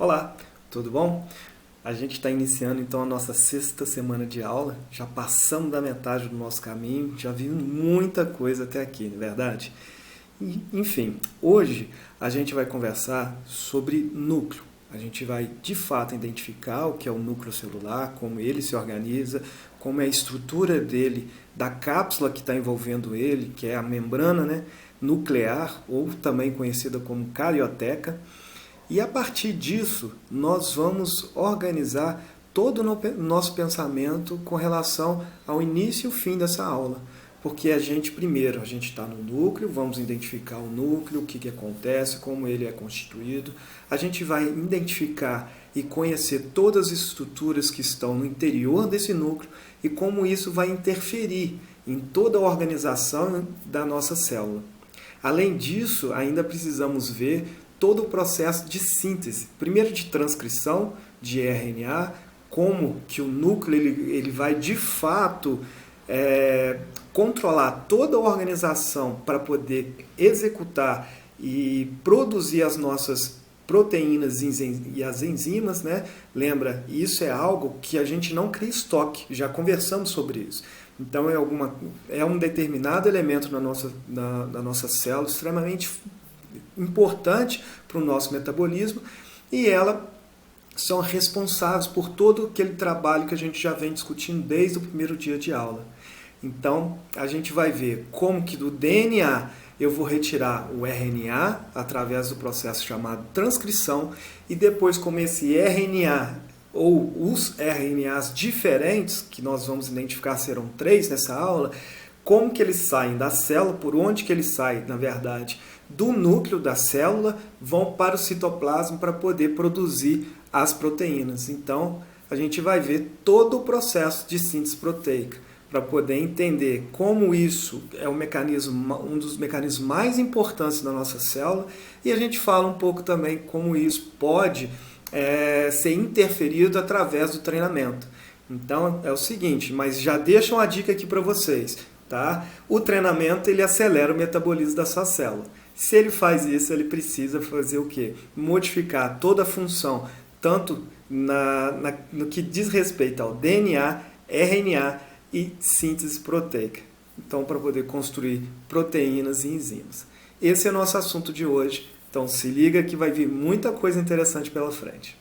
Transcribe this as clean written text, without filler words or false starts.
Olá, tudo bom? A gente está iniciando então a nossa sexta semana de aula, já passamos da metade do nosso caminho, já vimos muita coisa até aqui, não é verdade? Enfim, hoje a gente vai conversar sobre núcleo. A gente vai de fato identificar o que é o núcleo celular, como ele se organiza, como é a estrutura dele, da cápsula que está envolvendo ele, que é a membrana, né, nuclear, ou também conhecida como carioteca. E a partir disso, nós vamos organizar todo o nosso pensamento com relação ao início e o fim dessa aula. Porque primeiro, a gente está no núcleo, vamos identificar o núcleo, o que acontece, como ele é constituído. A gente vai identificar e conhecer todas as estruturas que estão no interior desse núcleo e como isso vai interferir em toda a organização da nossa célula. Além disso, ainda precisamos ver todo o processo de síntese, primeiro de transcrição de RNA, como que o núcleo ele vai de fato controlar toda a organização para poder executar e produzir as nossas proteínas e as enzimas, né? Lembra, isso é algo que a gente não cria estoque, já conversamos sobre isso. Então é um determinado elemento na nossa célula extremamente importante para o nosso metabolismo e elas são responsáveis por todo aquele trabalho que a gente já vem discutindo desde o primeiro dia de aula. Então, a gente vai ver como que do DNA eu vou retirar o RNA através do processo chamado transcrição e depois como esse RNA ou os RNAs diferentes, que nós vamos identificar serão 3 nessa aula, como que eles saem da célula, por onde que eles saem, na verdade, do núcleo da célula, vão para o citoplasma para poder produzir as proteínas. Então, a gente vai ver todo o processo de síntese proteica, para poder entender como isso é um dos mecanismos mais importantes da nossa célula, e a gente fala um pouco também como isso pode ser interferido através do treinamento. Então, é o seguinte, mas já deixo uma dica aqui para vocês. Tá? O treinamento ele acelera o metabolismo da sua célula. Se ele faz isso, ele precisa fazer o quê? Modificar toda a função, tanto no que diz respeito ao DNA, RNA e síntese proteica. Então, para poder construir proteínas e enzimas. Esse é o nosso assunto de hoje. Então, se liga que vai vir muita coisa interessante pela frente.